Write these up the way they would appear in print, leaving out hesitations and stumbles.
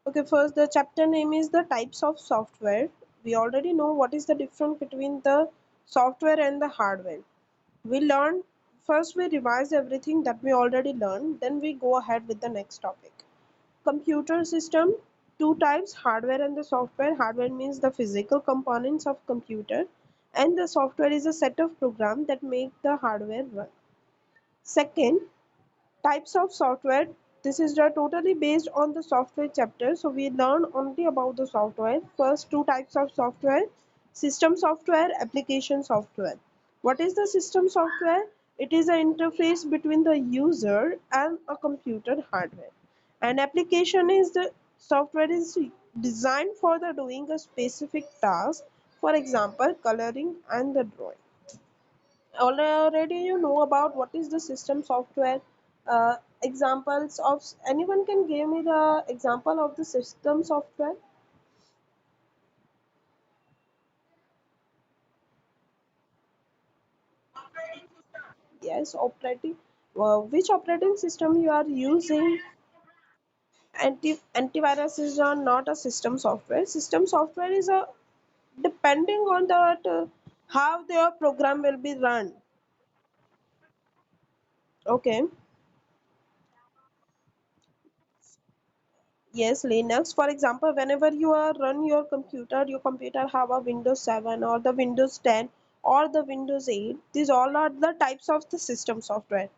Okay, first the chapter name is the types of software. We already know what is the difference between the software and the hardware. We learn first we revise everything that we already learned, then we go ahead with the next topic. Computer system, two types, hardware and the software. Hardware means the physical components of computer and the software is a set of programs that make the hardware run. Second, types of software. This is totally based on the software chapter, so we learn only about the software. First, two types of software: system software, application software. What is the system software? It is an interface between the user and a computer hardware. An application is the software is designed for the doing a specific task, for example coloring and the drawing. Already you know about what is the system software. Examples of anyone can give me the example of the system software. Yes, operating. Which operating system you are using? Antivirus is not a system software. System software is a depending on that how their program will be run. Okay. Yes, Linux. For example, whenever you are run your computer have a Windows 7 or the Windows 10 or the Windows 8. These all are the types of the system software.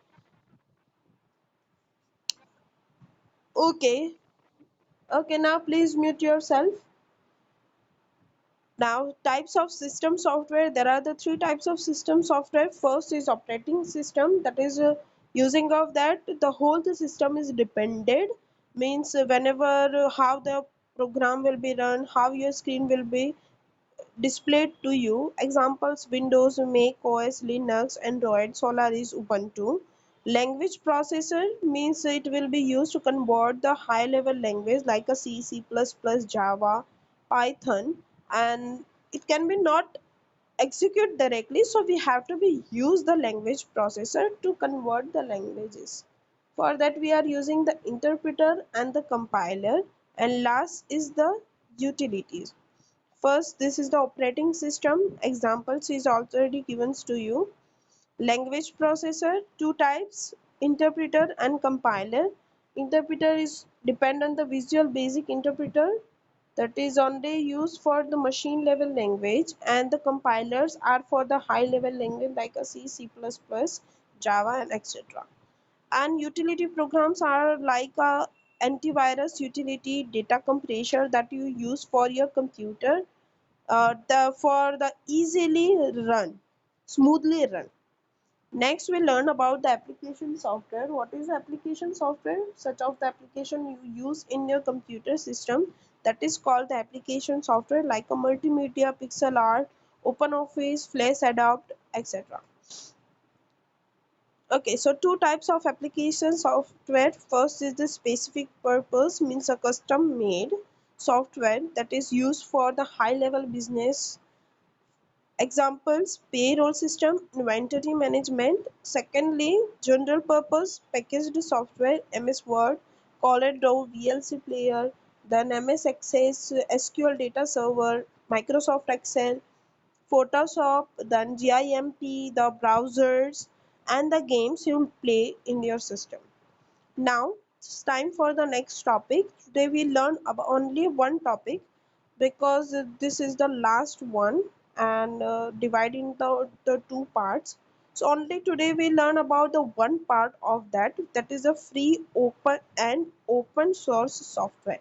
Okay. Okay, now please mute yourself. Now, types of system software. There are the three types of system software. First is operating system. That is using of that the whole the system is dependent. Means whenever how the program will be run, how your screen will be displayed to you. Examples: Windows, Mac OS, Linux, Android, Solaris, Ubuntu. Language processor means it will be used to convert the high level language like a C, C++, Java, Python, and it can be not execute directly, so we have to be use the language processor to convert the languages. For that we are using the interpreter and the compiler, and last is the utilities. First, this is the operating system. Examples is already given to you. Language processor, two types, interpreter and compiler. Interpreter is depend on the Visual Basic Interpreter, that is only used for the machine level language, and the compilers are for the high level language like a C, C++, Java and etc. And utility programs are like a antivirus utility, data compressor that you use for your computer, the for the easily run, smoothly run. Next we learn about the application software. What is application software? Such of the application you use in your computer system, that is called the application software, like a multimedia, pixel art, open office, flash adapt, etc. Okay, so two types of application software. First is the specific purpose, means a custom made software that is used for the high level business. Examples: payroll system, inventory management. Secondly, general purpose packaged software, MS Word, CorelDRAW, VLC player, then MS Access, SQL data server, Microsoft Excel, Photoshop, then GIMP, the browsers, and the games you play in your system. Now it's time for the next topic. Today we learn about only one topic because this is the last one, and dividing the two parts. So only today we learn about the one part of that, that is a free, open and open source software.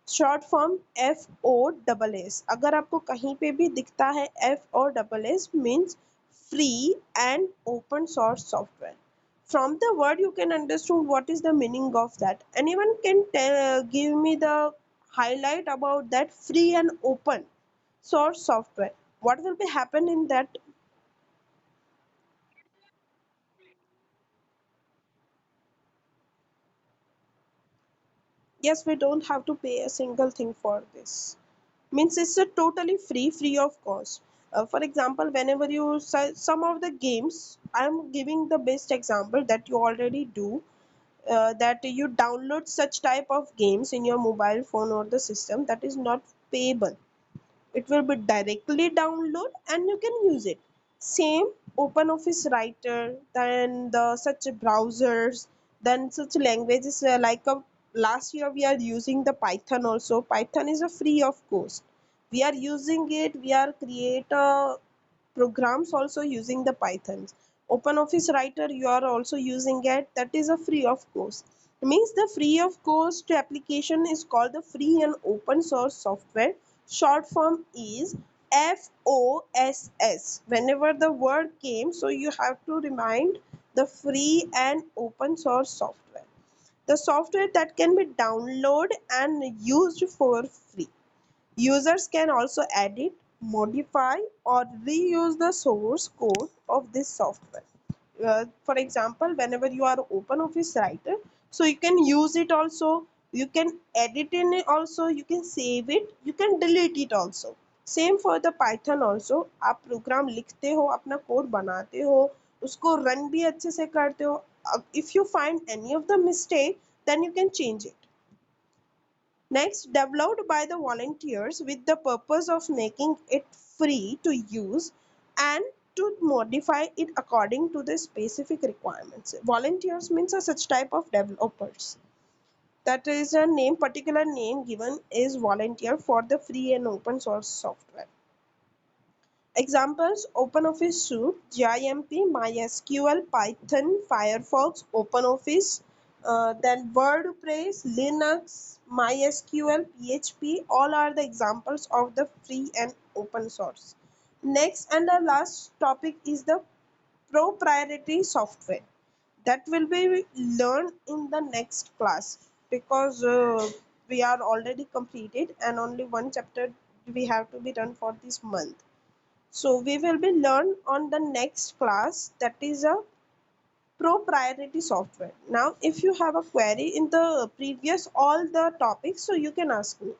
Short form FOSS. अगर आपको कहीं पे भी दिखता है FOSS means free and open source software. From the word you can understand what is the meaning of that. Anyone can give me the highlight about that free and open source software? What will be happen in that? Yes, we don't have to pay a single thing for this. Means it's a totally free of cost. For example, whenever you some of the games, I'm giving the best example that you already do. that you download such type of games in your mobile phone or the system, that is not payable. It will be directly download and you can use it. Same open office writer, then the such browsers, then such languages like last year we are using the Python. Also Python is a free of course, we are using it, we are create a programs also using the Pythons. Open office writer you are also using it, that is a free of course. It means the free of course application is called the free and open source software. Short form is FOSS. Whenever the word came, so you have to remind the free and open source software, the software that can be downloaded and used for free. Users can also edit, modify, or reuse the source code of this software. For example, whenever you are open office writer, so you can use it also, you can edit in it also, you can save it, you can delete it also. Same for the Python also, आप programme लिखते हो, अपना code बनाते हो, उसको run भी अच्छे से करते हो. If you find any of the mistake, then you can change it. Next, developed by the volunteers with the purpose of making it free to use and to modify it according to the specific requirements. Volunteers means a such type of developers. That is a name, particular name given is volunteer for the free and open source software. Examples: OpenOffice Suite, GIMP, MySQL, Python, Firefox, OpenOffice, then WordPress, Linux, MySQL, PHP, all are the examples of the free and open source. Next and the last topic is the proprietary software. That will be learned in the next class, because we are already completed and only one chapter we have to be done for this month. So we will be learn on the next class, that is a proprietary software. Now if you have a query in the previous all the topics, so you can ask me.